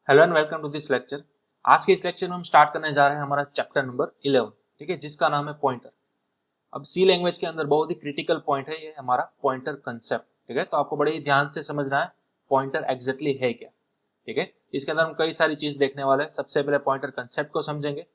Hello and welcome to this lecture. आज के इस लेक्चर में हम स्टार्ट करने जा रहे हैं हमारा चैप्टर नंबर 11, ठीक है, जिसका नाम है पॉइंटर। अब सी लैंग्वेज के अंदर बहुत ही क्रिटिकल पॉइंट है ये हमारा पॉइंटर कंसेप्ट, ठीक है। तो आपको बड़े ही ध्यान से समझना है पॉइंटर एग्जैक्टली है क्या, ठीक है। इसके अंदर हम कई सारी चीज देखने वाले हैं। सबसे पहले पॉइंटर कंसेप्ट को समझेंगे,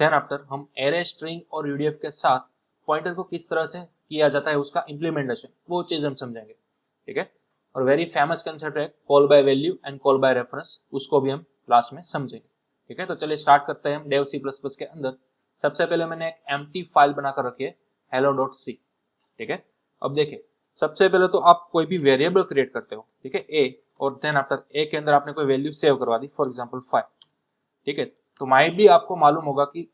देन आफ्टर हम एरे, स्ट्रिंग और यूडीएफ के साथ पॉइंटर को किस तरह से किया जाता है उसका इंप्लीमेंटेशन, वो चीज हम समझेंगे, ठीक है। और वेरी फेमस कंसेप्ट है call by value and call by reference, उसको भी हम लास्ट में समझेंगे, ठीक है। तो चलिए स्टार्ट करते हैं हम डेव सी प्लस प्लस के अंदर। सबसे पहले मैंने एक एम्प्टी फाइल बनाकर रखी है hello.c, ठीक है। अब देखिए, सबसे पहले तो आप कोई भी वेरिएबल क्रिएट करते हो, ठीक है, ए, और देन आफ्टर ए के अंदर आपने कोई वैल्यू सेव करवा दी, फॉर एग्जांपल 5, ठीक है। तो माइट भी आपको मालूम होगा कि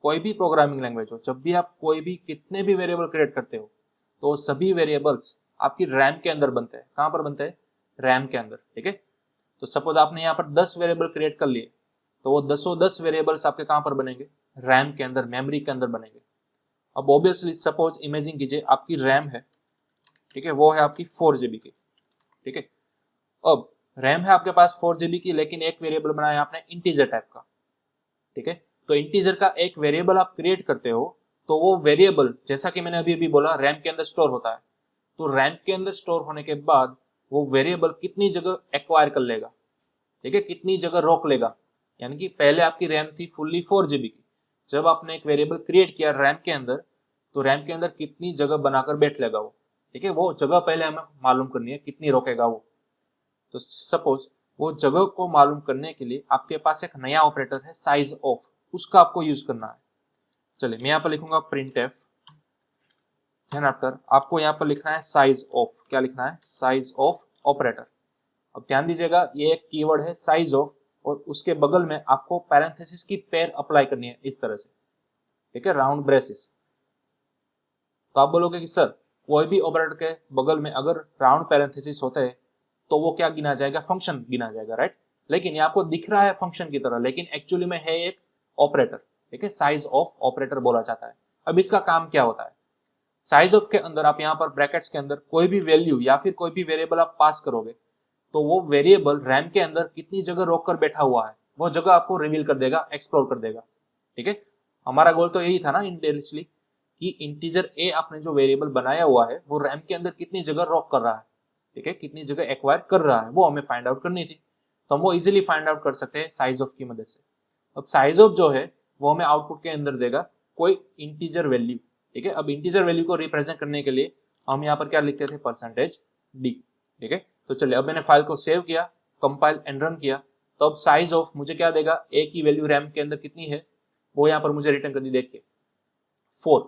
कोई भी प्रोग्रामिंग लैंग्वेज हो, जब भी आप कोई भी कितने भी वेरिएबल क्रिएट करते हो तो सभी वेरिएबल्स आपकी रैम के अंदर बनते हैं। कहां पर बनते हैं? रैम के अंदर, ठीक है। तो सपोज आपने यहाँ पर 10 वेरिएबल क्रिएट कर लिए, तो वो 10 वेरिएबल्स आपके कहां पर बनेंगे? रैम के अंदर, मेमोरी के अंदर बनेंगे। अब ऑब्वियसली सपोज इमेजिन कीजिए आपकी रैम है, ठीक है, वो है आपकी 4 GB की, ठीक है। अब रैम है आपके पास 4 GB की, लेकिन एक वेरिएबल बनाया आपने इंटीजर टाइप का, ठीक है। तो इंटीजर का एक वेरिएबल आप क्रिएट करते हो, तो वो वेरिएबल, जैसा कि मैंने अभी अभी बोला, रैम के अंदर स्टोर होता है। तो रैम के अंदर स्टोर होने के बाद वो वेरिएबल कितनी जगह एक्वायर कर लेगा, ठीक है, कितनी जगह रोक लेगा। यानी कि पहले आपकी रैम थी फुल्ली 4 GB की, जब आपने एक वेरिएबल क्रिएट किया रैम के अंदर, तो रैम के अंदर कितनी जगह बनाकर बैठ लेगा वो, ठीक है। वो जगह पहले हमें मालूम करनी है, कितनी रोकेगा वो। तो सपोज वो जगह को मालूम करने के लिए आपके पास एक नया ऑपरेटर है साइज ऑफ, उसका आपको यूज करना है। चलिए मैं यहाँ पर लिखूंगा प्रिंट एफ, देन आफ्टर आपको यहाँ पर लिखना है साइज ऑफ। क्या लिखना है? Size of operator. अब ध्यान दीजिएगा, ये एक कीवर्ड है साइज ऑफ, और उसके बगल में आपको पैरेंथेसिस की पेयर अप्लाई करनी है इस तरह से, ठीक है, राउंड ब्रेसिस। तो आप बोलोगे कि सर कोई भी ऑपरेटर के बगल में अगर राउंड पैरेंथेसिस होते हैं तो वो क्या गिना जाएगा? फंक्शन गिना जाएगा, राइट। लेकिन ये आपको दिख रहा है फंक्शन की तरह, लेकिन एक्चुअली में है एक ऑपरेटर, ठीक है, साइज ऑफ ऑपरेटर बोला जाता है। अब इसका काम क्या होता है? साइज ऑफ के अंदर आप यहाँ पर ब्रैकेट्स के अंदर कोई भी वैल्यू या फिर कोई भी वेरिएबल आप पास करोगे, तो वो वेरिएबल रैम के अंदर कितनी जगह रोक कर बैठा हुआ है वो जगह आपको रिवील कर देगा, एक्सप्लोर कर देगा, ठीक है। हमारा गोल तो यही था ना इंटेलिजेंटली, कि इंटीजर ए आपने जो वेरिएबल बनाया हुआ है वो रैम के अंदर कितनी जगह रॉक कर रहा है, ठीक है, कितनी जगह एक्वायर कर रहा है, वो हमें फाइंड आउट करनी थी। तो हम वो इजीली फाइंड आउट कर सकते हैं साइज ऑफ की मदद से। अब साइज ऑफ जो है वो हमें आउटपुट के अंदर देगा कोई इंटीजर वैल्यू, ठीक है। अब इंटीजर वैल्यू को रिप्रेजेंट करने के लिए हम यहाँ पर क्या लिखते थे? %d, ठीक है। तो चलिए अब मैंने फाइल को सेव किया, कंपाइल एंड रन किया, तो अब साइज ऑफ मुझे क्या देगा? ए की वैल्यू रैम के अंदर कितनी है वो यहाँ पर मुझे रिटर्न कर दी, देखिए 4,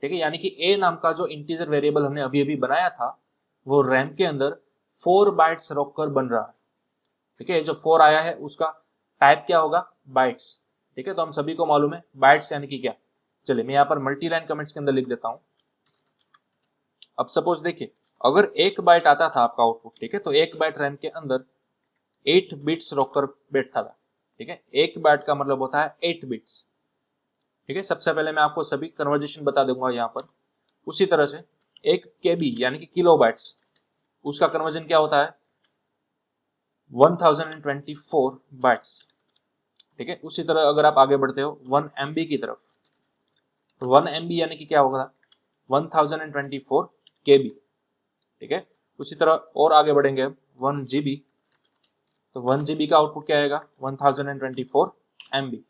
ठीक है। यानी कि ए नाम का जो इंटीजर वेरिएबल हमने अभी अभी बनाया था वो रैम के अंदर 4 बाइट्स रोककर बन रहा है, ठीक है। जो 4 आया है उसका टाइप क्या होगा? बाइट्स, ठीक है। तो हम सभी को मालूम है बाइट्स यानी कि क्या। चलिए मैं यहाँ पर मल्टी लाइन कमेंट्स के अंदर लिख देता हूं। अब सपोज देखिए, अगर 1 बाइट आता था आपका आउटपुट, ठीक है, तो 1 बाइट रैम के अंदर 8 बिट्स रोककर बैठता था, ठीक है। 1 बाइट का मतलब होता है 8 बिट्स, ठीक है। सबसे पहले मैं आपको सभी कन्वर्जेशन बता दूंगा यहाँ पर। उसी तरह से 1 KB यानी कि किलो बाइट्स, उसका कन्वर्जन क्या होता है? 1024 बाइट्स, ठीक है। उसी तरह अगर आप आगे बढ़ते हो 1 MB की तरफ, तो 1 MB यानी कि क्या होगा? 1024 KB, ठीक है। उसी तरह और आगे बढ़ेंगे हम 1 GB, तो 1 GB का आउटपुट क्या आएगा? 1024 MB,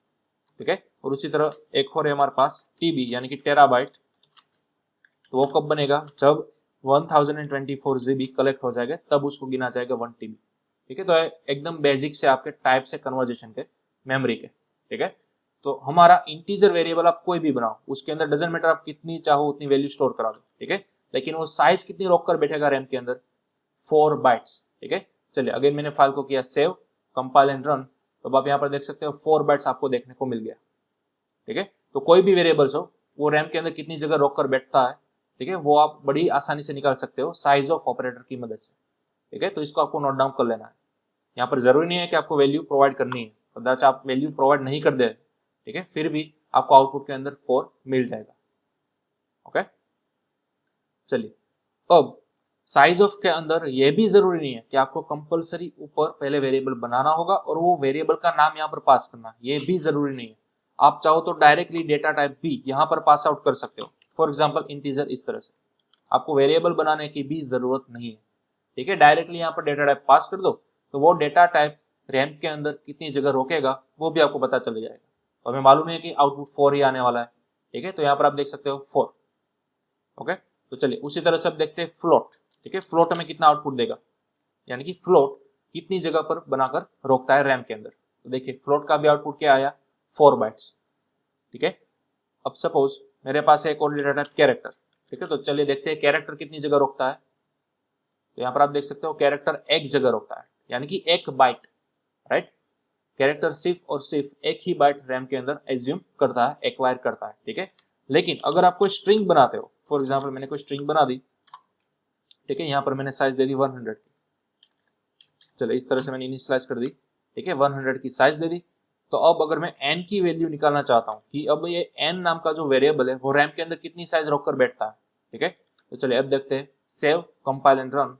ठीक है। और उसी तरह एक और है हमारे पास TB यानी कि टेराबाइट, तो वो कब बनेगा? जब 1024 GB कलेक्ट हो जाएगा तब उसको गिना जाएगा 1 TB, ठीक है। तो एकदम बेसिक से आपके टाइप से कन्वर्जेशन के, मेमोरी के, ठीक है। तो हमारा इंटीजर वेरिएबल आप कोई भी बनाओ, उसके अंदर डजंट मैटर आप कितनी चाहो उतनी वैल्यू स्टोर करा दो, ठीक है। लेकिन वो साइज कितनी रोक कर बैठेगा रैम के अंदर? 4 बाइट्स, ठीक है। चलिए अगेन मैंने फाइल को किया सेव, कंपाइल एंड रन, तो आप यहाँ पर देख सकते हो 4 बाइट्स आपको देखने को मिल गया, ठीक है। तो कोई भी वेरिएबल्स हो वो रैम के अंदर कितनी जगह रोक कर बैठता है, ठीक है, वो आप बड़ी आसानी से निकाल सकते हो साइज ऑफ ऑपरेटर की मदद से, ठीक है। तो इसको आपको नोट डाउन कर लेना है। यहाँ पर जरूरी नहीं है कि आपको वैल्यू प्रोवाइड करनी है, कदाच आप वैल्यू प्रोवाइड नहीं कर दे, ठीक है, फिर भी आपको आउटपुट के अंदर 4 मिल जाएगा, ओके। चलिए अब साइज ऑफ के अंदर ये भी जरूरी नहीं है कि आपको कंपलसरी ऊपर पहले वेरिएबल बनाना होगा और वो वेरिएबल का नाम यहाँ पर पास करना, ये भी जरूरी नहीं है। आप चाहो तो डायरेक्टली डेटा टाइप भी यहाँ पर पास आउट कर सकते हो, फॉर एग्जाम्पल इंटीजर। इस तरह से आपको वेरिएबल बनाने की भी जरूरत नहीं है, ठीक है। डायरेक्टली यहाँ पर डेटा टाइप पास कर दो तो वो डेटा टाइप रैम के अंदर कितनी जगह रोकेगा वो भी आपको पता चल जाएगा। तो हमें मालूम है कि आउटपुट 4 ही आने वाला है, ठीक है। तो यहाँ पर आप देख सकते हो 4, ओके। तो चलिए उसी तरह से आप देखते हैं फ्लोट, ठीक है। फ्लोट हमें कितना आउटपुट देगा, यानी कि फ्लोट कितनी जगह पर बनाकर रोकता है रैम के अंदर। तो देखिए फ्लोट का भी आउटपुट क्या आया, 4 बाइट्स, ठीक है। अब सपोज मेरे पास है एक और डेटा टाइप कैरेक्टर, ठीक है। तो चलिए देखते हैं कैरेक्टर कितनी जगह रोकता है। तो यहाँ पर आप देख सकते हो कैरेक्टर एक जगह रोकता है, यानी कि 1 बाइट, राइट। कैरेक्टर सिर्फ और सिर्फ 1 ही बाइट रैम के अंदर एज्यूम करता है, एक्वायर करता है, ठीक है। लेकिन अगर आप कोई स्ट्रिंग बनाते हो, फॉर एग्जाम्पल मैंने कोई स्ट्रिंग बना दी, ठीक है। यहाँ पर मैंने साइज दे दी 100 की, चलो इस तरह से मैंने इनिशियलाइज कर दी, ठीक है। 100 की साइज दे दी। तो अब अगर मैं n की वैल्यू निकालना चाहता हूँ कि अब ये n नाम का जो वेरिएबल है वो रैम के अंदर कितनी साइज रोक कर बैठता है, ठीक है। तो चलिए अब देखते हैं, सेव कंपाइल एंड रन।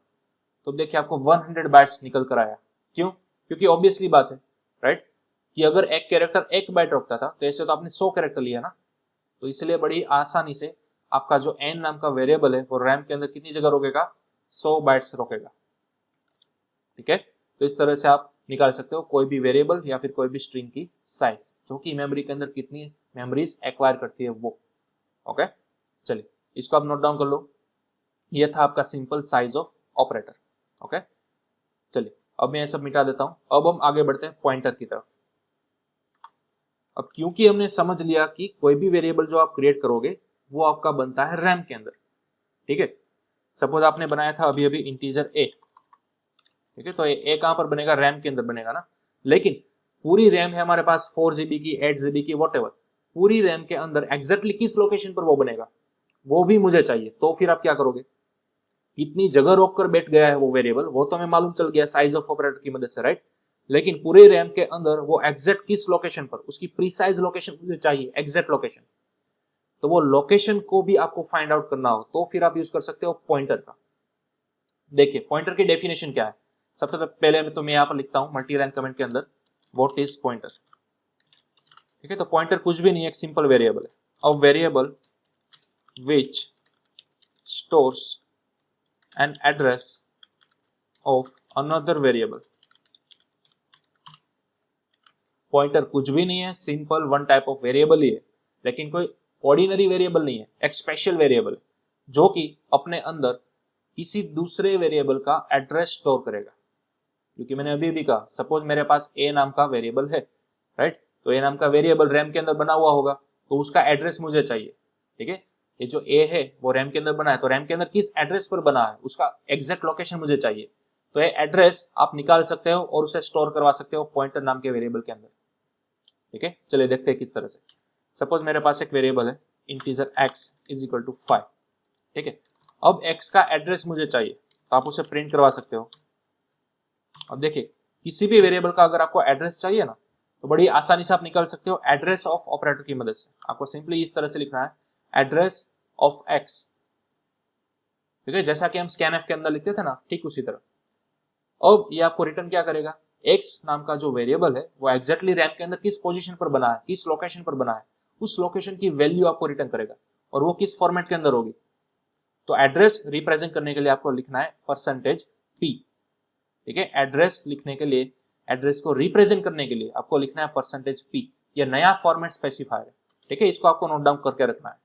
तो देखिए आपको 100 बाइट्स निकल कर आया। क्यों? क्योंकि ऑब्वियसली बात है, राइट, कि अगर एक कैरेक्टर 1 बाइट रोकता था तो ऐसे तो आपने 100 कैरेक्टर लिया ना। तो इसलिए बड़ी आसानी से आपका जो n नाम का वेरिएबल है वो रैम के अंदर कितनी जगह रोकेगा, 100 बाइट्स रोकेगा, ठीक है। तो इस तरह से आप निकाल सकते हो कोई भी वेरिएबल या फिर कोई भी स्ट्रिंग की साइज, जो कि मेमोरी के अंदर कितनी मेमोरीज एक्वायर करती है वो, ओके। चलिए इसको आप नोट डाउन कर लो। ये था आपका simple size of operator, okay. चलिए अब मैं ये सब मिटा देता हूं। अब हम आगे बढ़ते हैं पॉइंटर की तरफ। अब क्योंकि हमने समझ लिया कि कोई भी वेरिएबल जो आप क्रिएट करोगे वो आपका बनता है रैम के अंदर, ठीक है। सपोज आपने बनाया था अभी अभी इंटीजर ए, ठीक है। तो ए कहां पर बनेगा, रैम के अंदर बनेगा ना। लेकिन पूरी रैम है हमारे पास 4 GB की, 8 GB की, वॉटेवर, पूरी रैम के अंदर एग्जैक्टली किस लोकेशन पर वो बनेगा वो भी मुझे चाहिए। तो फिर आप क्या करोगे, कितनी जगह रोक कर बैठ गया है वो वेरिएबल वो तो हमें मालूम चल गया साइज ऑफ ऑपरेटर की मदद से, राइट। लेकिन पूरे रैम के अंदर वो एग्जैक्ट किस लोकेशन पर, उसकी प्रीसाइज लोकेशन मुझे चाहिए, एग्जैक्ट लोकेशन। तो वो लोकेशन को भी आपको फाइंड आउट करना हो तो फिर आप यूज कर सकते हो पॉइंटर का। देखिए पॉइंटर की डेफिनेशन क्या है। सबसे पहले तो मैं यहाँ पर लिखता हूँ मल्टी लाइन कमेंट के अंदर, व्हाट इज पॉइंटर, ठीक है। तो पॉइंटर कुछ भी नहीं है, एक सिंपल वेरिएबल है। A variable which stores an address of another variable. Pointer कुछ भी नहीं है, simple one type of variable ही है, लेकिन कोई ऑर्डिनरी वेरिएबल नहीं है, एक स्पेशल वेरिएबल जो कि अपने अंदर किसी दूसरे वेरिएबल का एड्रेस स्टोर करेगा। क्योंकि मैंने अभी भी कहा, सपोज मेरे पास ए नाम का वेरिएबल है, राइट। तो ए नाम का वेरिएबल रैम के अंदर बना हुआ होगा तो उसका एड्रेस मुझे चाहिए, ठीक है। ये जो ए है वो रैम के अंदर बना है, तो रैम के अंदर किस एड्रेस पर बना है उसका एग्जैक्ट लोकेशन मुझे चाहिए। तो ये एड्रेस आप निकाल सकते हो और उसे स्टोर करवा सकते हो पॉइंटर नाम के वेरिएबल के अंदर, ठीक है। चलिए देखते हैं किस तरह से। सपोज मेरे पास एक वेरिएबल है integer x is equal to 5, ठीक है। अब x का एड्रेस मुझे चाहिए तो आप उसे प्रिंट करवा सकते हो। अब देखिए किसी भी वेरिएबल का अगर आपको एड्रेस चाहिए ना तो बड़ी आसानी से आप निकाल सकते हो एड्रेस ऑफ ऑपरेटर की मदद से। आपको सिंपली इस तरह से लिखना है, एड्रेस ऑफ x, ठीक है। जैसा कि हम स्कैनएफ के अंदर लिखते थे ना, ठीक उसी तरह। अब ये आपको रिटर्न क्या करेगा, x नाम का जो वेरिएबल है वो एग्जैक्टली रैम के अंदर किस पोजीशन पर बना है, किस लोकेशन पर बना है, उस लोकेशन की वैल्यू आपको रिटर्न करेगा और वो किस फॉर्मेट के अंदर होगी। तो एड्रेस रिप्रेजेंट करने के लिए आपको लिखना है %p, ठीक है। एड्रेस लिखने के लिए, एड्रेस को रिप्रेजेंट करने के लिए आपको लिखना है %p। यह नया फॉर्मेट स्पेसिफायर है, ठीक है। इसको आपको नोट डाउन करके रखना है,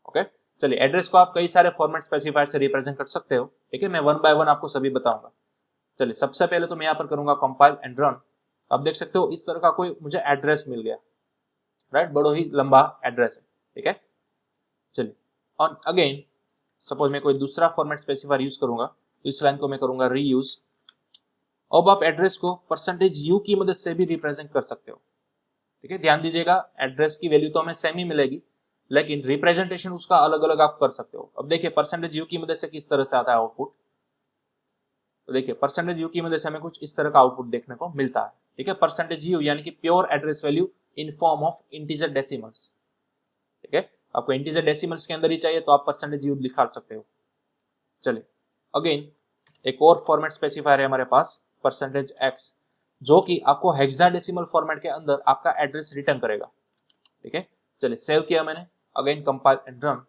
ओके। चलिए एड्रेस को आप कई सारे फॉर्मेट स्पेसिफायर से रिप्रेजेंट कर सकते हो, ठीक है। मैं वन बाय वन आपको सभी बताऊंगा। चलिए सबसे पहले तो मैं यहाँ पर करूंगा कंपाइल एंड रन। आप देख सकते हो इस तरह का कोई मुझे एड्रेस मिल गया, राइट। बड़ा ही लंबा एड्रेस है, ठीक है। चलिए और अगेन सपोज मैं कोई दूसरा फॉर्मेट स्पेसिफायर यूज करूंगा तो इस लाइन को मैं करूंगा रीयूज। अब आप एड्रेस को %u की मदद से भी रिप्रेजेंट कर सकते हो, ठीक है। ध्यान दीजिएगा एड्रेस की वैल्यू तो हमें सेम ही मिलेगी लेकिन रिप्रेजेंटेशन उसका अलग अलग आप कर सकते हो। अब देखिए %u की मदद से किस तरह से आता है आउटपुट। तो देखिए %u की मदद से हमें कुछ इस तरह का आउटपुट देखने को मिलता है, ठीक है। %u यानी कि pure address value in form of integer decimals, ठीक है। आपको इंटीजर डेसिमल्स के अंदर ही चाहिए तो आप %u लिखा सकते हो। चलिए अगेन एक और फॉर्मेट स्पेसिफायर है हमारे पास %x, जो कि आपको हेक्साडेसिमल फॉर्मेट के अंदर आपका एड्रेस रिटर्न करेगा। ठीक है, चलिए सेव किया मैंने, अगेन कंपाइल एंड रन।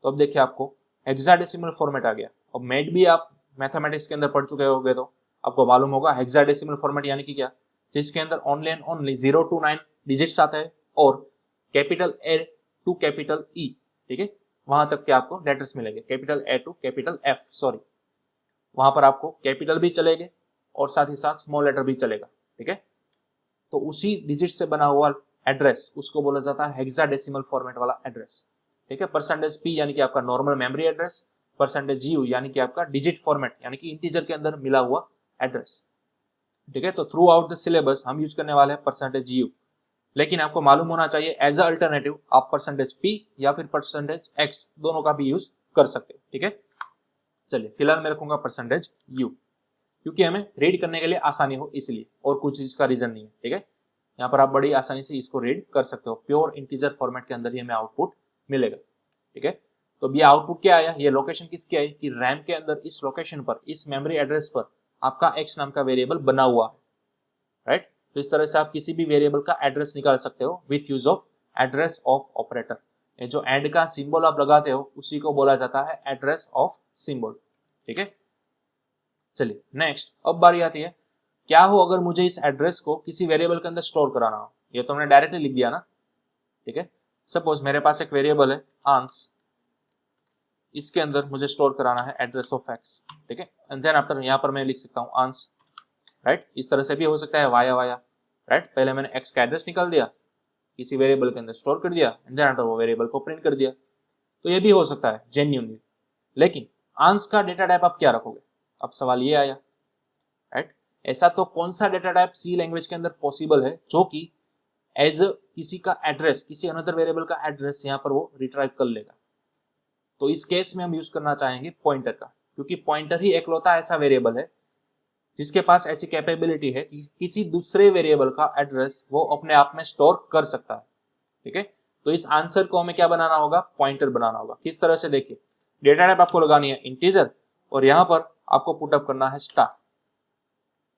तो अब देखिए आपको हेक्साडेसिमल फॉर्मेट आ गया। अब मैथ भी आप मैथमेटिक्स के अंदर पढ़ चुके होंगे तो आपको मालूम होगा हेक्साडेसिमल फॉर्मेट यानी कि क्या, जिसके अंदर only and only 0 to 9 digits आता है और capital A to capital E, ठीक है, वहां तक के आपको लेटर्स मिलेंगे, capital A to capital F, sorry, वहां पर आपको कैपिटल भी चलेंगे और साथ ही साथ स्मॉल लेटर भी चलेगा। ठीक है, तो उसी डिजिट से बना हुआ एड्रेस उसको बोला जाता है हेक्साडेसिमल फॉर्मेट वाला एड्रेस। ठीक है, %p यानी कि आपका नॉर्मल मेमोरी एड्रेस, %u यानी कि आपका डिजिट फॉर्मेट यानी कि इंटीजर के अंदर मिला हुआ एड्रेस। ठीक है, तो थ्रू आउट द सिलेबस हम यूज करने वाले हैं %u, लेकिन आपको मालूम होना चाहिए एज अ अल्टरनेटिव आप %p या फिर %x दोनों का भी यूज कर सकते हो। ठीक है, चलिए फिलहाल मैं रखूंगा %u, क्योंकि हमें रीड करने के लिए आसानी हो इसलिए, और कुछ इसका रीजन नहीं है। ठीक है, यहाँ पर आप बड़ी आसानी से इसको रीड कर सकते हो, प्योर इंटीजर फॉर्मेट के अंदर ही हमें आउटपुट मिलेगा। ठीक है, तो अब ये आउटपुट क्या आया, ये लोकेशन किसकी आई कि रैम के अंदर इस लोकेशन पर, इस मेमोरी एड्रेस पर आपका x नाम का वेरिएबल बना हुआ है, राइट। तो इस तरह से आप किसी भी वेरिएबल का एड्रेस निकाल सकते हो with use of address of operator. ये जो एंड का सिंबल आप लगाते हो उसी को बोला जाता है एड्रेस ऑफ सिंबल। ठीक है, चलिए नेक्स्ट, अब बारी आती है क्या हो अगर मुझे इस एड्रेस को किसी वेरिएबल के अंदर स्टोर कराना हो। ये तो हमने डायरेक्टली लिख दिया ना। ठीक है, सपोज मेरे पास एक वेरिएबल है आंस, इसके अंदर मुझे स्टोर कराना है एड्रेस ऑफ x। ठीक है, एंड देन आफ्टर यहाँ पर मैं लिख सकता हूँ आंस, राइट। इस तरह से भी हो सकता है वाया वाया, राइट। पहले मैंने x का एड्रेस निकाल दिया, किसी वेरिएबल के अंदर स्टोर कर दिया, एंड देन आफ्टर वो वेरिएबल को प्रिंट कर दिया। तो ये भी हो सकता है जेन्युइनली, लेकिन आंस का डेटा टाइप आप क्या रखोगे, अब सवाल ये आया, राइट। ऐसा तो कौन सा डेटा टाइप सी लैंग्वेज के अंदर पॉसिबल है जो कि एज किसी का एड्रेस, किसी अनदर वेरिएबल का एड्रेस यहाँ पर वो रिट्राइव कर लेगा। तो इस केस में हम यूज करना चाहेंगे पॉइंटर का, क्योंकि पॉइंटर ही एकलौता ऐसा वेरिएबल है जिसके पास ऐसी कैपेबिलिटी है कि किसी दूसरे वेरिएबल का एड्रेस वो अपने आप में स्टोर कर सकता है। ठीक है, तो इस आंसर को हमें क्या बनाना होगा, पॉइंटर बनाना होगा। किस तरह से, देखिए डेटा टाइप आपको लगानी है इंटीजर, और यहां पर आपको पुटअप करना है स्टार।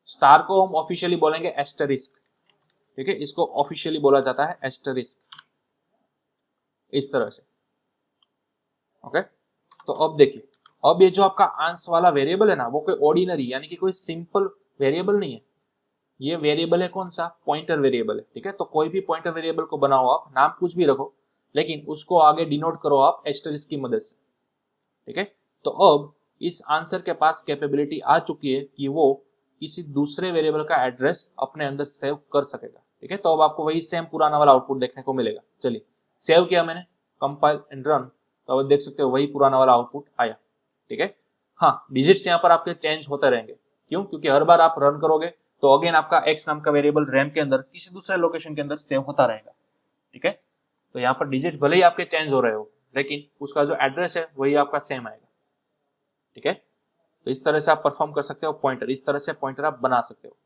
स्टार को हम ऑफिशियली बोलेंगे एस्टरिस्क। ठीक है, इसको ऑफिशियली बोला जाता है एस्टरिस्क, इस तरह से। ओके, तो अब देखिए, अब ये जो आपका आंस वाला वेरिएबल है ना, वो कोई ऑर्डिनरी यानी कि कोई सिंपल वेरिएबल नहीं है। ये वेरिएबल है कौन सा, पॉइंटर वेरिएबल है। ठीक है, तो कोई भी पॉइंटर वेरिएबल को बनाओ आप, नाम कुछ भी रखो, लेकिन उसको आगे डिनोट करो आप एस्टरिस्क की मदद से। ठीक है, तो अब इस आंसर के पास कैपेबिलिटी आ चुकी है कि वो किसी दूसरे वेरिएबल का एड्रेस अपने अंदर सेव कर सकेगा। ठीक है, तो अब आपको वही सेम पुराना वाला आउटपुट देखने को मिलेगा। चलिए सेव किया मैंने, कंपाइल एंड रन, तो अब देख सकते हो वही पुराना वाला आउटपुट आया। ठीक है, हाँ डिजिट्स यहाँ पर आपके चेंज होते रहेंगे। क्यों, क्योंकि हर बार आप रन करोगे तो अगेन आपका x नाम का वेरिएबल रैम के अंदर किसी दूसरे लोकेशन के अंदर सेव होता रहेगा। ठीक है, तो यहाँ पर डिजिट भले ही आपके चेंज हो रहे हो, लेकिन उसका जो एड्रेस है वही आपका सेम आएगा। ठीक है, तो इस तरह से आप परफॉर्म कर सकते हो पॉइंटर, इस तरह से पॉइंटर आप बना सकते हो।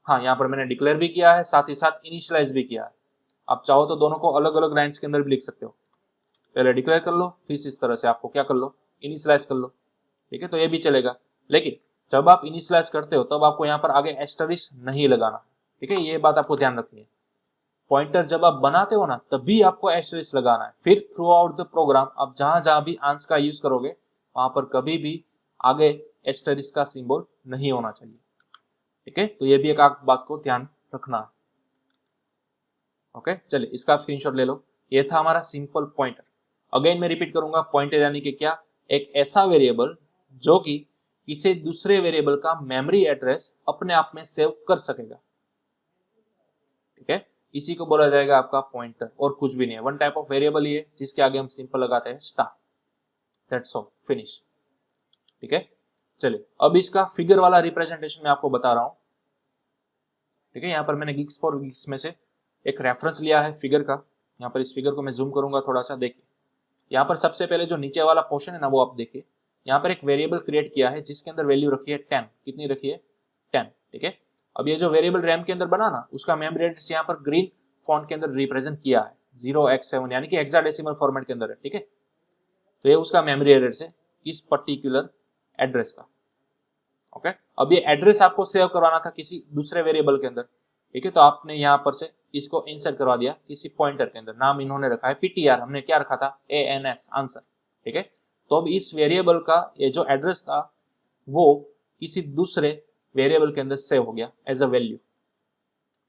हाँ, यहाँ पर मैंने डिक्लेयर भी किया है, साथ ही साथ इनिशियलाइज भी किया है। आप चाहो तो दोनों को अलग अलग लाइन्स के अंदर भी लिख सकते हो, पहले डिक्लेयर कर लो, फिर इस तरह से आपको क्या कर लो, इनिशियलाइज कर लो। ठीक है, तो ये भी चलेगा, लेकिन जब आप इनिशियलाइज करते हो तब आपको यहाँ पर आगे एस्टरिस्क नहीं लगाना। ठीक है, ये बात आपको ध्यान रखनी है। पॉइंटर जब आप बनाते हो ना, तभी आपको एस्टरिस्क लगाना है। फिर थ्रू आउट द प्रोग्राम आप जहां जहां भी आंस का यूज करोगे वहां पर कभी भी आगे एस्टरिस्क का सिंबल नहीं होना चाहिए। ठीक है, तो ये भी एक बात को ध्यान रखना है। ओके, चलिए इसका आप स्क्रीनशॉट ले लो। ये था हमारा सिंपल पॉइंटर। अगेन मैं रिपीट करूंगा, पॉइंटर यानी कि क्या, एक ऐसा वेरिएबल जो कि किसी दूसरे वेरिएबल का मेमोरी एड्रेस अपने आप में सेव कर सकेगा। ठीक है, इसी को बोला जाएगा आपका पॉइंटर, और कुछ भी नहीं है। वन टाइप ऑफ वेरिएबल ही है जिसके आगे हम सिंपल लगाते हैं स्टार, दैट्स ऑल, फिनिश। ठीक है, चलिए अब इसका फिगर वाला रिप्रेजेंटेशन मैं आपको बता रहा हूं। ठीक है, यहाँ पर मैंने गिग्स फॉर गिग्स में से एक रेफरेंस लिया है फिगर का। यहाँ पर इस फिगर को मैं जूम करूंगा थोड़ा सा, देखिए यहाँ पर सबसे पहले जो नीचे वाला पोर्शन है ना, वो आप देखिए। यहाँ पर एक वेरिएबल क्रिएट किया है जिसके अंदर वैल्यू रखी है 10। कितनी रखी है, 10। ठीक है, अब ये जो वेरिएबल रैम के अंदर बना ना, उसका मेमोरी एड्रेस यहाँ पर ग्रीन फॉन्ट के अंदर रिप्रेजेंट किया है 0x7 यानी कि हेक्साडेसिमल फॉर्मेट के अंदर है। ठीक है, तो ये उसका मेमोरी एड्रेस है किस पर्टिकुलर एड्रेस का। ओके, अब ये एड्रेस आपको सेव करवाना था किसी दूसरे वेरिएबल के अंदर, ठीक है, तो आपने यहाँ पर से इसको इंसर्ट करवा दिया किसी पॉइंटर के अंदर। नाम इन्होंने रखा है ptr, हमने क्या रखा था ans, आंसर, ठीक है। तो अब इस वेरिएबल का ये जो एड्रेस था वो किसी दूसरे वेरिएबल के अंदर सेव हो गया एज अ वैल्यू,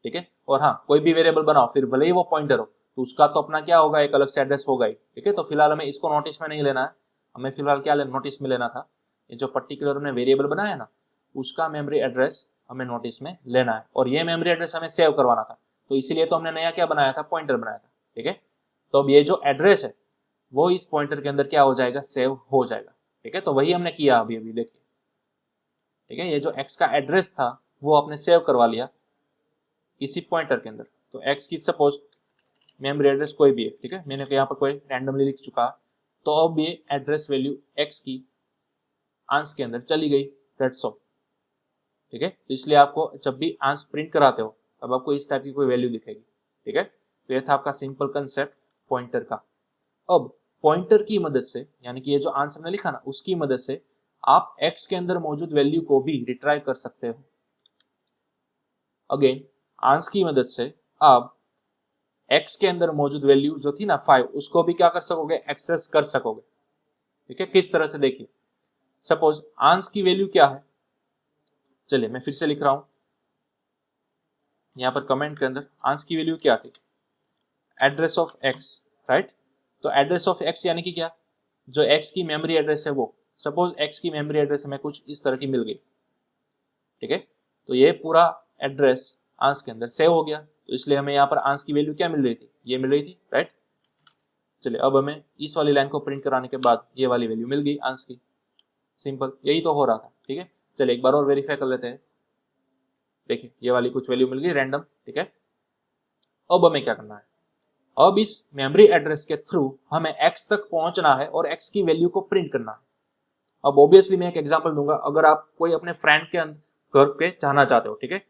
ठीक है। और हाँ, कोई भी वेरिएबल बनाओ फिर भले ही वो पॉइंटर हो तो उसका तो अपना क्या होगा, एक अलग से एड्रेस होगा ही, ठीक है। तो फिलहाल हमें इसको नोटिस में नहीं लेना है, हमें फिलहाल क्या नोटिस में लेना था, ये जो पर्टिकुलर हमने वेरिएबल बनाया है ना उसका मेमोरी एड्रेस हमें नोटिस में लेना है, और ये मेमोरी एड्रेस हमें सेव करवाना था, तो इसीलिए तो हमने नया क्या बनाया था, पॉइंटर बनाया था, ठीक है। तो अब ये जो एड्रेस है वो इस पॉइंटर के अंदर क्या हो जाएगा, सेव हो जाएगा, ठीक है। तो वही हमने किया अभी अभी, देखिए, ठीक है। ये जो x का एड्रेस था वो आपने सेव करवा लिया किसी पॉइंटर के अंदर, तो x की सपोज मेमोरी एड्रेस कोई भी है, ठीक है, मैंने यहाँ पर कोई रैंडमली लिख चुका, तो अब ये एड्रेस वैल्यू x की आंस के अंदर चली गई, दैट्स ऑल, ठीक है। तो इसलिए आपको जब भी आंस प्रिंट कराते हो तब आपको इस टाइप की कोई वैल्यू दिखेगी, ठीक है। तो ये था आपका सिंपल कंसेप्ट पॉइंटर का। अब पॉइंटर की मदद से, यानी कि ये जो आंसर हमने लिखा ना उसकी मदद से आप x के अंदर मौजूद वैल्यू को भी रिट्राइव कर सकते हो। अगेन आंस की मदद से आप x के अंदर मौजूद वैल्यू जो थी ना 5 उसको भी क्या कर सकोगे, एक्सेस कर सकोगे, ठीक है। किस तरह से, देखिए, सपोज आंस की वैल्यू क्या है, चलिए मैं फिर से लिख रहा हूं यहां पर कमेंट के अंदर, आंस की वैल्यू क्या थी, एड्रेस ऑफ x, राइट। तो एड्रेस ऑफ x यानी कि क्या, जो x की मेमोरी एड्रेस है वो, सपोज x की मेमोरी एड्रेस हमें कुछ इस तरह की मिल गई, ठीक है। तो ये पूरा एड्रेस आंस के अंदर सेव हो गया, तो इसलिए हमें यहाँ पर आंस की वैल्यू क्या मिल रही थी, ये मिल रही थी, राइट। चलिए अब हमें इस वाली लाइन को प्रिंट कराने के बाद ये वाली वैल्यू मिल गई आंस की, सिंपल, यही तो हो रहा था, ठीक है। चलिए एक बार और वेरीफाई कर लेते हैं, देखिए ये वाली कुछ वैल्यू मिल गई रैंडम, ठीक है। अब हमें क्या करना है, अब इस मेमोरी एड्रेस के थ्रू हमें x तक पहुंचना है और x की वैल्यू को प्रिंट करना है। अब ऑब्वियसली मैं एक एग्जांपल दूंगा, अगर आप कोई अपने फ्रेंड के घर पे जाना चाहते हो, ठीक है,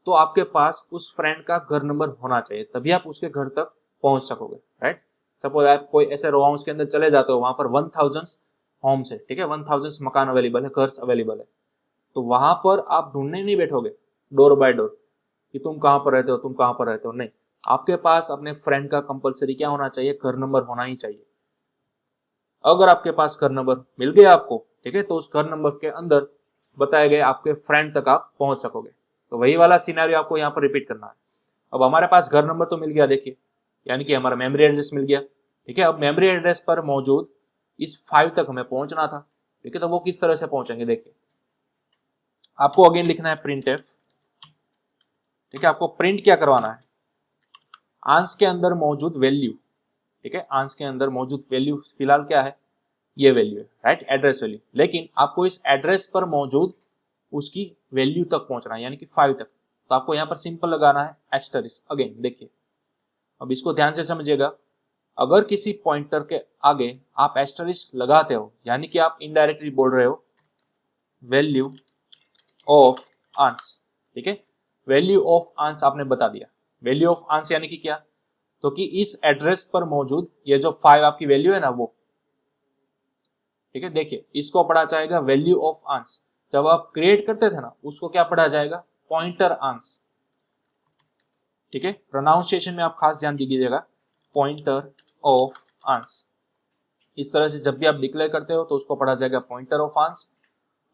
तो आपके पास उस फ्रेंड का घर नंबर होना चाहिए, तभी आप उसके घर तक पहुंच सकोगे, राइट। सपोज आप कोई ऐसे रो हाउस के अंदर चले जाते हो, वहां पर 1000 होम्स है, ठीक है, 1000 मकान अवेलेबल है, घर अवेलेबल है, तो वहां पर आप ढूंढने नहीं बैठोगे डोर बाय डोर कि तुम कहां पर रहते हो, तुम कहां पर रहते हो, नहीं, आपके पास अपने फ्रेंड का कंपलसरी क्या होना चाहिए, घर नंबर होना ही चाहिए। अगर आपके पास घर नंबर मिल गया आपको, ठीक है, तो उस घर नंबर के अंदर बताए गए आपके फ्रेंड तक आप पहुंच सकोगे। तो वही वाला सिनेरियो आपको यहाँ पर रिपीट करना है। अब हमारे पास घर नंबर तो मिल गया, देखिए, यानी कि हमारा मेमोरी एड्रेस मिल गया, ठीक है। अब मेमोरी एड्रेस पर मौजूद इस 5 तक हमें पहुंचना था, ठीक है, तो वो किस तरह से पहुंचेंगे, देखिए, आपको अगेन लिखना है प्रिंट एफ, ठीक है। आपको प्रिंट क्या करवाना है, आंस के अंदर मौजूद वैल्यू, ठीक है, आंस के अंदर मौजूद वैल्यू फिलहाल क्या है, ये वैल्यू है, राइट, एड्रेस वैल्यू, लेकिन आपको इस एड्रेस पर मौजूद उसकी वैल्यू तक पहुंचना है, यानी कि 5 तक। तो आपको यहाँ पर सिंपल लगाना है एस्टरिस्क। अगेन देखिए, अब इसको ध्यान से समझिएगा, अगर किसी पॉइंटर के आगे आप एस्टरिस्क लगाते हो, यानी कि आप इनडायरेक्टली बोल रहे हो वैल्यू ऑफ आंस, ठीक है, वैल्यू ऑफ आंस आपने बता दिया। वैल्यू ऑफ आंस यानी कि क्या, तो कि इस एड्रेस पर मौजूद ये जो 5 आपकी वैल्यू है ना वो, ठीक है, देखिए इसको पढ़ा जाएगा वैल्यू ऑफ आंस। जब आप क्रिएट करते थे ना उसको क्या पढ़ा जाएगा, पॉइंटर आंस, ठीक है। प्रोनाउंसिएशन में आप खास ध्यान दीजिएगा, पॉइंटर ऑफ आंस। इस तरह से जब भी आप डिक्लेयर करते हो तो उसको पढ़ा जाएगा पॉइंटर ऑफ आंस,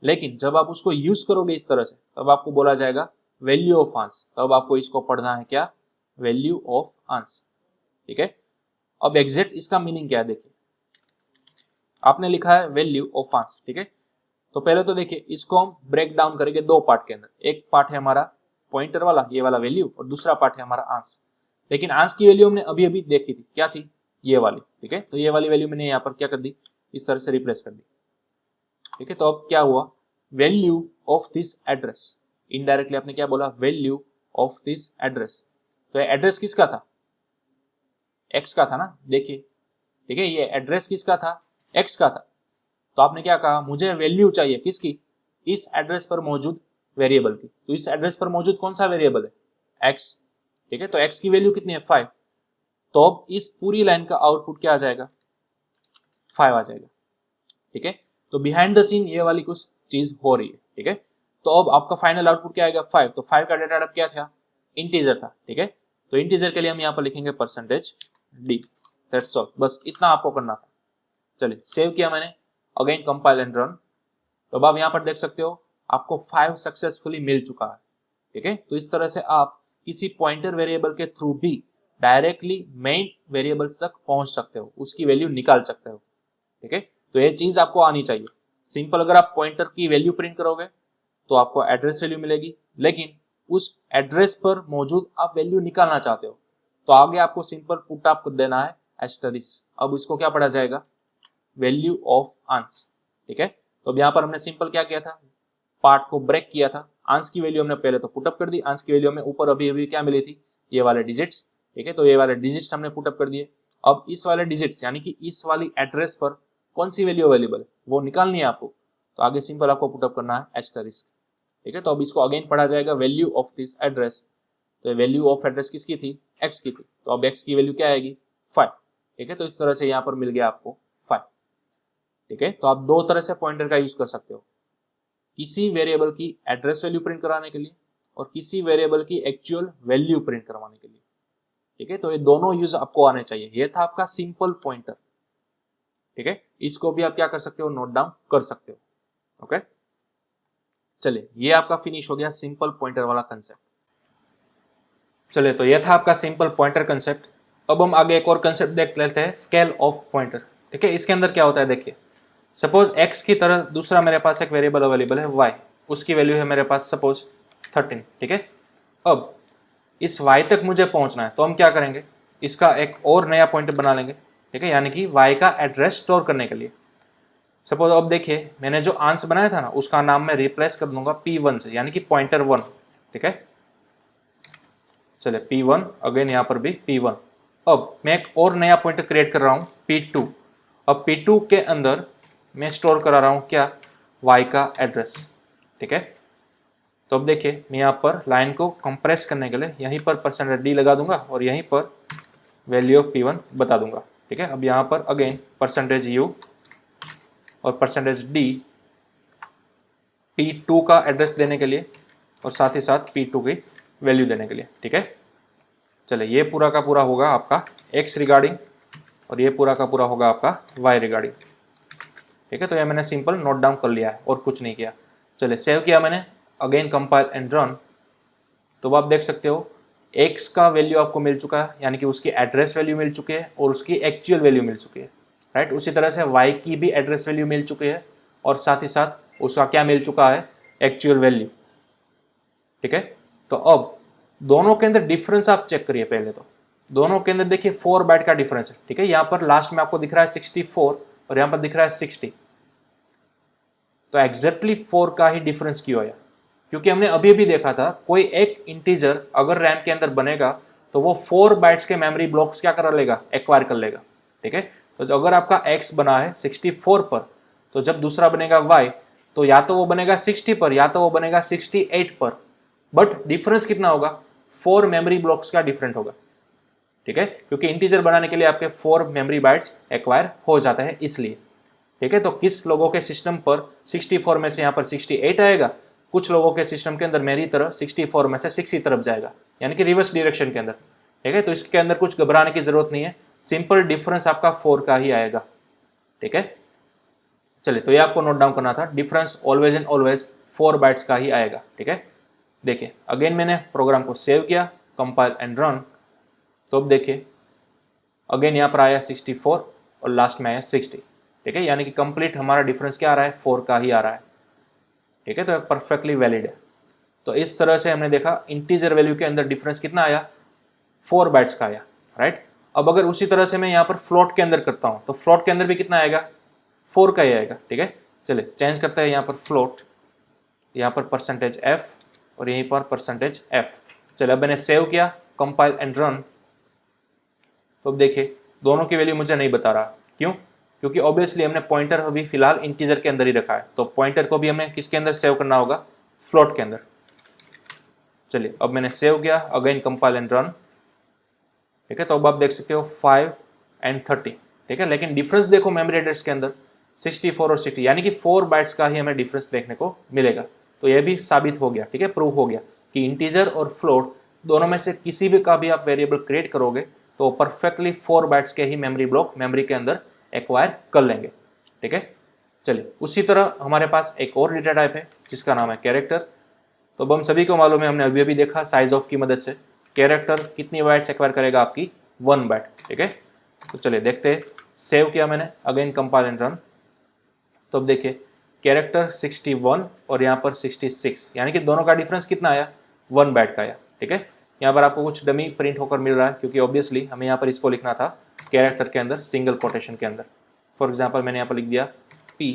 लेकिन जब आप उसको यूज करोगे इस तरह से तब आपको बोला जाएगा वैल्यू ऑफ आंस, तब आपको इसको पढ़ना है क्या, वैल्यू ऑफ आंस, ठीक है। अब एग्जैक्ट इसका मीनिंग क्या है, देखिए, आपने लिखा है वैल्यू ऑफ आंस, ठीक है। तो पहले तो देखिए इसको हम ब्रेक डाउन करेंगे दो पार्ट के अंदर, एक पार्ट है हमारा पॉइंटर वाला, ये वाला वैल्यू, और दूसरा पार्ट है हमारा आंस। लेकिन आंस की वैल्यू हमने अभी अभी देखी थी, क्या थी, ये वाली, ठीक है। तो ये वाली वैल्यू मैंने यहाँ पर क्या कर दी, इस तरह से रिप्लेस कर दी, ठीक है। तो अब क्या हुआ, value of this address, indirectly आपने क्या बोला, वैल्यू ऑफ दिस एड्रेस। तो एड्रेस किसका था, एक्स का था ना, देखिए, ठीक है, ये एड्रेस किसका था, एक्स का था। तो आपने क्या कहा, मुझे वैल्यू चाहिए किसकी, इस एड्रेस पर मौजूद वेरिएबल की। तो इस एड्रेस पर मौजूद कौन सा वेरिएबल है, एक्स, ठीक है। तो एक्स की वैल्यू कितनी है, 5। तो अब इस पूरी लाइन का आउटपुट क्या आ जाएगा, 5 आ जाएगा, ठीक है। तो बिहाइंड द सीन ये वाली कुछ चीज हो रही है, ठीक है। तो अब आपका फाइनल आउटपुट क्या आएगा 5, तो 5 का डेटा टाइप क्या था, इंटीजर था, ठीक है। तो इंटीजर के लिए हम यहाँ पर लिखेंगे %d, दैट्स ऑल, बस इतना आपको करना था। चलिए सेव किया मैंने, अगेन कंपाइल एंड रन। तो अब आप यहाँ पर देख सकते हो आपको 5 सक्सेसफुली मिल चुका है, ठीक है। तो इस तरह से आप किसी पॉइंटर वेरिएबल के थ्रू भी डायरेक्टली मेन वेरिएबल्स तक पहुंच सकते हो, उसकी वैल्यू निकाल सकते हो, ठीक है। तो ये चीज आपको आनी चाहिए। सिंपल अगर आप पॉइंटर की वैल्यू प्रिंट करोगे तो आपको एड्रेस वैल्यू मिलेगी, लेकिन उस एड्रेस पर मौजूद आप वैल्यू निकालना चाहते हो तो आगे आपको सिंपल पुट अप देना है एस्टरिस्क। अब इसको क्या पढ़ा जाएगा, वैल्यू ऑफ आंस, ठीक है। तो अब यहाँ पर हमने सिंपल क्या किया था, पार्ट को ब्रेक किया था। आंस की वैल्यू हमने पहले तो पुटअप कर दी, आंस की वैल्यू हमें ऊपर अभी अभी क्या मिली थी, ये वाले डिजिट्स, ठीक है। तो ये वाले डिजिट्स हमने पुटअप कर दिए। अब इस वाले डिजिट्स यानी कि इस वाली एड्रेस पर कौन सी वैल्यू अवेलेबल है वो निकालनी है आपको, तो आगे सिंपल आपको पुटअप करना है एस्टरिस्क, ठीक है। तो अब इसको अगेन पढ़ा जाएगा वैल्यू ऑफ दिस एड्रेस। तो वैल्यू ऑफ एड्रेस किसकी थी, एक्स की थी, तो अब एक्स की वैल्यू क्या आएगी 5, ठीक है। तो इस तरह से यहाँ पर मिल गया आपको 5, ठीक है। तो आप दो तरह से पॉइंटर का यूज कर सकते हो, किसी वेरिएबल की एड्रेस वैल्यू प्रिंट कराने के लिए और किसी वेरिएबल की एक्चुअल वैल्यू प्रिंट करवाने के लिए, ठीक है। तो ये दोनों यूज आपको आने चाहिए। ये था आपका सिंपल पॉइंटर, ठीक है। इसको भी आप क्या कर सकते हो, नोट डाउन कर सकते हो, ओके। चलिए ये आपका फिनिश हो गया सिंपल पॉइंटर वाला कंसेप्ट। चलिए तो ये था आपका सिंपल पॉइंटर कंसेप्ट। अब हम आगे एक और कंसेप्ट देख लेते हैं, स्केल ऑफ पॉइंटर, ठीक है। इसके अंदर क्या होता है देखिए, सपोज x की तरह दूसरा मेरे पास एक वेरिएबल अवेलेबल है y, उसकी वैल्यू है मेरे पास सपोज 13, ठीक है। अब इस y तक मुझे पहुंचना है तो हम क्या करेंगे, इसका एक और नया पॉइंटर बना लेंगे, ठीक है, यानी कि y का एड्रेस स्टोर करने के लिए। सपोज अब देखिए मैंने जो आंस बनाया था ना उसका नाम मैं रिप्लेस कर दूंगा p1 से, यानी कि पॉइंटर 1, ठीक है। चलिए p1, अगेन यहाँ पर भी p1। अब मैं एक और नया पॉइंटर क्रिएट कर रहा हूँ p2। अब p2 के अंदर मैं स्टोर करा रहा हूँ क्या, y का एड्रेस, ठीक है। तो अब देखिए मैं यहाँ पर लाइन को कंप्रेस करने के लिए यहीं पर %d लगा दूंगा और यहीं पर वैल्यू ऑफ p1 बता दूंगा, ठीक है। अब यहाँ पर अगेन %u और %d p2 का एड्रेस देने के लिए और साथ ही साथ p2 की वैल्यू देने के लिए, ठीक है। चलिए ये पूरा का पूरा होगा आपका x रिगार्डिंग और ये पूरा का पूरा होगा आपका y रिगार्डिंग, ठीक है। तो ये मैंने सिंपल नोट डाउन कर लिया है और कुछ नहीं किया। चलिए सेव किया मैंने, अगेन कंपाइल एंड रन। तो आप देख सकते हो x का वैल्यू आपको मिल चुका है, यानी कि उसकी एड्रेस वैल्यू मिल चुकी है और उसकी एक्चुअल वैल्यू मिल चुकी है, राइट। उसी तरह से y की भी एड्रेस वैल्यू मिल चुकी है और साथ ही साथ उसका क्या मिल चुका है, एक्चुअल वैल्यू, ठीक है। तो अब दोनों के अंदर डिफरेंस आप चेक करिए। पहले तो दोनों के अंदर देखिए 4 बाइट का डिफरेंस है, ठीक है। यहाँ पर लास्ट में आपको दिख रहा है 64 और यहाँ पर दिख रहा है 60। तो एग्जैक्टली 4 का ही डिफरेंस क्यों आया, क्योंकि हमने अभी अभी देखा था कोई एक इंटीजर अगर रैम के अंदर बनेगा तो वो 4 बाइट्स के मेमोरी ब्लॉक्स क्या कर लेगा, एक्वायर कर लेगा, ठीक है। तो अगर आपका x बना है 64 पर, तो जब दूसरा बनेगा y तो या तो वो बनेगा 60 पर या तो वो बनेगा 68 पर, बट डिफरेंस कितना होगा, 4 मेमोरी ब्लॉक्स का डिफरेंट होगा, ठीक है। क्योंकि इंटीजर बनाने के लिए आपके 4 मेमोरी बाइट्स एक्वायर हो जाता है इसलिए, ठीक है। तो किस लोगों के सिस्टम पर 64 में से यहाँ पर 68 आएगा, कुछ लोगों के सिस्टम के अंदर मेरी तरह 64 में से 60 तरफ जाएगा, यानी कि रिवर्स डायरेक्शन के अंदर, ठीक है। तो इसके अंदर कुछ घबराने की जरूरत नहीं है, सिंपल डिफरेंस आपका 4 का ही आएगा, ठीक है। चलिए तो ये आपको नोट डाउन करना था, difference always and always 4 bytes का ही आएगा, ठीक है। देखिए अगेन मैंने प्रोग्राम को सेव किया, कंपाइल एंड रन। तो अब देखिए अगेन यहाँ पर आया 64 और लास्ट में आया 60, ठीक है। यानी कि कंप्लीट हमारा डिफरेंस क्या आ रहा है, 4 का ही आ रहा है, ठीक है। तो परफेक्टली वैलिड है। तो इस तरह से हमने देखा इंटीजर वैल्यू के अंदर डिफरेंस कितना आया, 4 बाइट्स का आया, राइट। अब अगर उसी तरह से मैं यहाँ पर फ्लोट के अंदर करता हूँ तो फ्लोट के अंदर भी कितना आएगा, 4 का ही आएगा, ठीक है। चलिए चेंज करते हैं यहाँ पर फ्लोट, यहाँ पर %f और यहीं पर %f। चलिए अब मैंने सेव किया, कंपाइल एंड रन। तो अब देखिए दोनों की वैल्यू मुझे नहीं बता रहा, क्यों, क्योंकि ऑब्वियसली हमने पॉइंटर अभी फिलहाल इंटीजर के अंदर ही रखा है, तो पॉइंटर को भी हमें किसके अंदर सेव करना होगा, फ्लोट के अंदर। चलिए अब मैंने सेव किया, अगेन कंपाइल एंड रन, ठीक है। तो अब आप देख सकते हो 5 and 30, ठीक है। लेकिन डिफरेंस देखो मेमोरी एड्रेस के अंदर 64 और 60 यानी कि 4 बाइट्स का ही हमें डिफरेंस देखने को मिलेगा। तो ये भी साबित हो गया, ठीक है, प्रूव हो गया कि इंटीजर और फ्लोट दोनों में से किसी भी का भी आप वेरिएबल क्रिएट करोगे तो परफेक्टली 4 बाइट्स के ही मेमोरी ब्लॉक मेमोरी के अंदर एक्वायर कर लेंगे, ठीक है। चलिए उसी तरह हमारे पास एक और डेटा टाइप है जिसका नाम है कैरेक्टर। तो अब हम सभी को मालूम है, हमने अभी अभी देखा साइज ऑफ की मदद से कैरेक्टर कितनी बाइट्स एक्वायर करेगा, आपकी 1 बाइट, ठीक है। तो चलिए देखते हैं, सेव किया मैंने, अगेन कंपाइल एंड रन। तो अब देखिए कैरेक्टर 61 और यहाँ पर 66 यानी कि दोनों का डिफरेंस कितना आया, 1 बाइट का आया, ठीक है। यहाँ पर आपको कुछ डमी प्रिंट होकर मिल रहा है क्योंकि ऑब्वियसली हमें यहाँ पर इसको लिखना था कैरेक्टर के अंदर सिंगल कोटेशन के अंदर। फॉर एग्जाम्पल मैंने यहाँ पर लिख दिया P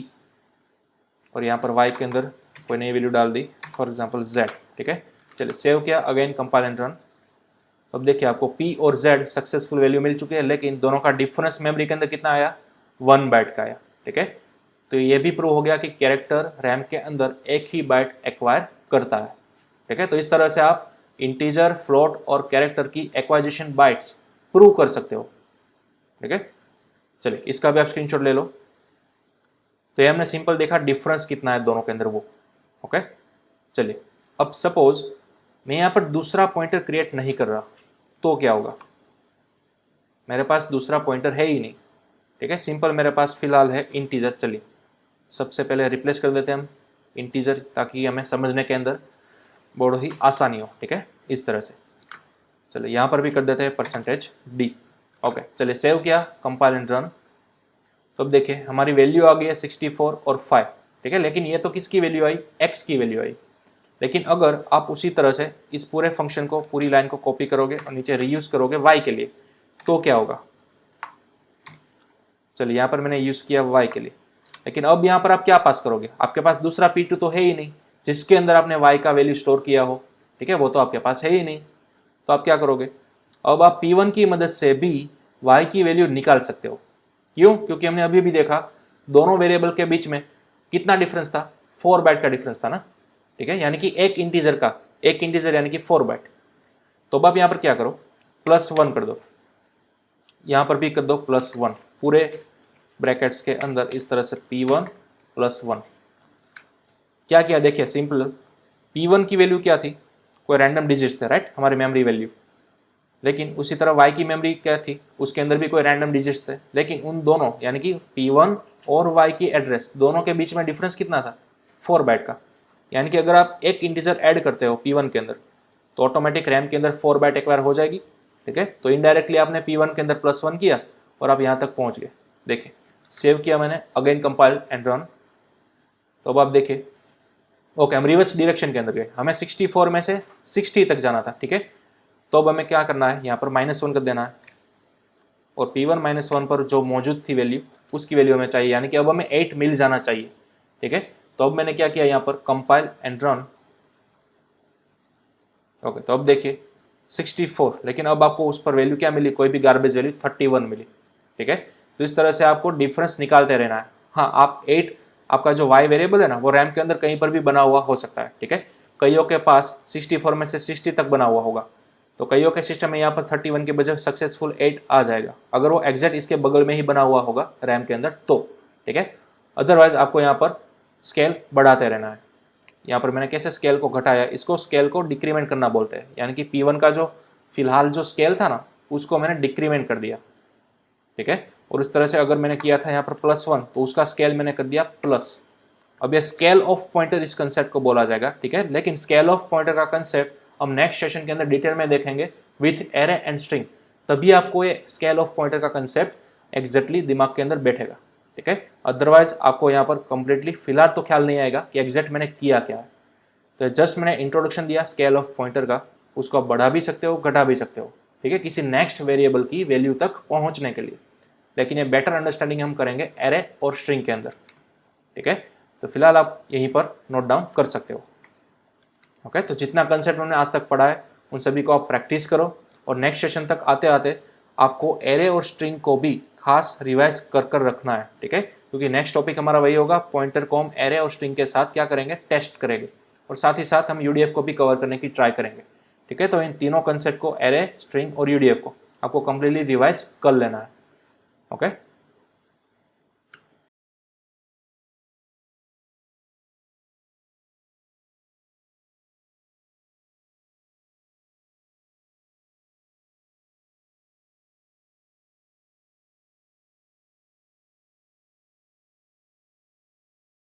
और यहाँ पर Y के अंदर कोई नई वैल्यू डाल दी, फॉर एग्जाम्पल Z, ठीक है। चलिए सेव किया, अगेन कंपाइल एंड रन। तो अब देखिए आपको P और Z सक्सेसफुल वैल्यू मिल चुकी है, लेकिन दोनों का डिफरेंस मेमोरी के अंदर कितना आया, 1 बाइट का आया, ठीक है। तो ये भी प्रूव हो गया कि कैरेक्टर रैम के अंदर एक ही बाइट एक्वायर करता है, ठीक है। तो इस तरह से आप इंटीजर, फ्लोट और कैरेक्टर की एक्वाइजेशन बाइट्स प्रूव कर सकते हो, ठीक है। चलिए इसका भी आप स्क्रीनशॉट ले लो। तो ये हमने सिंपल देखा डिफरेंस कितना है दोनों के अंदर वो, ओके। चलिए अब सपोज मैं यहाँ पर दूसरा पॉइंटर क्रिएट नहीं कर रहा तो क्या होगा, मेरे पास दूसरा पॉइंटर है ही नहीं, ठीक है। सिंपल मेरे पास फिलहाल है इंटीजर। चलिए सबसे पहले रिप्लेस कर देते हैं हम इंटीजर ताकि हमें समझने के अंदर बहुत ही आसानी हो, ठीक है, इस तरह से। चलिए यहाँ पर भी कर देते हैं %d, ओके। चलिए सेव किया, कंपाइल एंड रन। तो अब देखिए हमारी वैल्यू आ गई है 64 और 5, ठीक है। लेकिन ये तो किसकी वैल्यू आई, x की वैल्यू आई। लेकिन अगर आप उसी तरह से इस पूरे फंक्शन को, पूरी लाइन को कॉपी करोगे और नीचे रीयूज करोगे y के लिए तो क्या होगा। चलिए यहाँ पर मैंने यूज किया y के लिए, लेकिन अब यहाँ पर आप क्या पास करोगे, आपके पास दूसरा P2 तो है ही नहीं जिसके अंदर आपने y का वैल्यू स्टोर किया हो, ठीक है, वो तो आपके पास है ही नहीं। तो आप क्या करोगे, अब आप P1 की मदद से भी y की वैल्यू निकाल सकते हो। क्यों, क्योंकि हमने अभी भी देखा दोनों वेरिएबल के बीच में कितना डिफरेंस था, 4 बाइट का डिफरेंस था ना, ठीक है, यानी कि एक इंटीजर यानी कि 4 बाइट। तो अब आप यहाँ पर क्या करो, +1 कर दो, यहाँ पर भी कर दो +1 पूरे ब्रैकेट्स के अंदर, इस तरह से P1 +1। क्या किया देखिए, सिंपल P1 की वैल्यू क्या थी, कोई रैंडम डिजिट्स थे, राइट, हमारी मेमोरी वैल्यू। लेकिन उसी तरह y की मेमोरी क्या थी, उसके अंदर भी कोई रैंडम डिजिट्स थे, लेकिन उन दोनों यानी कि P1 और y की एड्रेस दोनों के बीच में डिफरेंस कितना था, 4 बाइट का। यानी कि अगर आप एक इंटीजर ऐड करते हो P1 के अंदर तो ऑटोमेटिक रैम के अंदर 4 बाइट एक्वायर हो जाएगी, ठीक है। तो इनडायरेक्टली आपने P1 के अंदर +1 किया और आप यहाँ तक पहुँच गए। देखिए सेव किया मैंने, अगेन कंपाइल एंड रन। तो अब आप देखिए, ओके, हम रिवर्स डायरेक्शन के अंदर गए, हमें 64 में से 60 तक जाना था, ठीक है। तो अब हमें क्या करना है, यहाँ पर -1 कर देना है और P1 -1 पर जो मौजूद थी वैल्यू उसकी वैल्यू हमें चाहिए, यानी कि अब हमें 8 मिल जाना चाहिए, ठीक है। तो अब मैंने क्या किया, यहाँ पर कंपाइल एंड रन, ओके। तो अब देखिए 64, लेकिन अब आपको उस पर वैल्यू क्या मिली, कोई भी गार्बेज वैल्यू 31 मिली, ठीक है। तो इस तरह से आपको डिफरेंस निकालते रहना है। हाँ, आप 8, आपका जो y वेरिएबल है ना वो रैम के अंदर कहीं पर भी बना हुआ हो सकता है, ठीक है। कईयों के पास 64 में से 60 तक बना हुआ होगा, तो कईयों के सिस्टम में यहाँ पर 31 के बजाय सक्सेसफुल 8 आ जाएगा, अगर वो एग्जैक्ट इसके बगल में ही बना हुआ होगा रैम के अंदर तो, ठीक है। अदरवाइज आपको यहाँ पर स्केल बढ़ाते रहना है। यहाँ पर मैंने कैसे स्केल को घटाया, इसको स्केल को डिक्रीमेंट करना बोलते हैं, यानी कि P1 का जो फिलहाल जो स्केल था ना उसको मैंने डिक्रीमेंट कर दिया, ठीक है। और इस तरह से अगर मैंने किया था यहाँ पर +1 तो उसका स्केल मैंने कर दिया प्लस। अब ये स्केल ऑफ पॉइंटर इस कंसेप्ट को बोला जाएगा, ठीक है। लेकिन स्केल ऑफ पॉइंटर का कंसेप्ट हम नेक्स्ट सेशन के अंदर डिटेल में देखेंगे विथ एरे एंड स्ट्रिंग, तभी आपको ये स्केल ऑफ पॉइंटर का कंसेप्ट एग्जैक्टली दिमाग के अंदर बैठेगा, ठीक है। अदरवाइज आपको यहाँ पर कंप्लीटली फिलहाल तो ख्याल नहीं आएगा कि एग्जैक्ट मैंने किया क्या है। तो जस्ट मैंने इंट्रोडक्शन दिया स्केल ऑफ पॉइंटर का, उसको आप बढ़ा भी सकते हो, घटा भी सकते हो, ठीक है, किसी नेक्स्ट वेरिएबल की वैल्यू तक पहुंचने के लिए। लेकिन ये बेटर अंडरस्टैंडिंग हम करेंगे एरे और स्ट्रिंग के अंदर, ठीक है। तो फिलहाल आप यहीं पर नोट डाउन कर सकते हो, ओके। तो जितना कंसेप्ट हमने आज तक पढ़ा है उन सभी को आप प्रैक्टिस करो और नेक्स्ट सेशन तक आते आते आपको एरे और स्ट्रिंग को भी खास रिवाइज कर रखना है, ठीक है। क्योंकि नेक्स्ट टॉपिक हमारा वही होगा, पॉइंटर को हम एरे और स्ट्रिंग के साथ क्या करेंगे, टेस्ट करेंगे, और साथ ही साथ हम यूडीएफ को भी कवर करने की ट्राई करेंगे, ठीक है। तो इन तीनों कंसेप्ट को, एरे, स्ट्रिंग और यूडीएफ को आपको कंप्लीटली रिवाइज कर लेना है, ओके।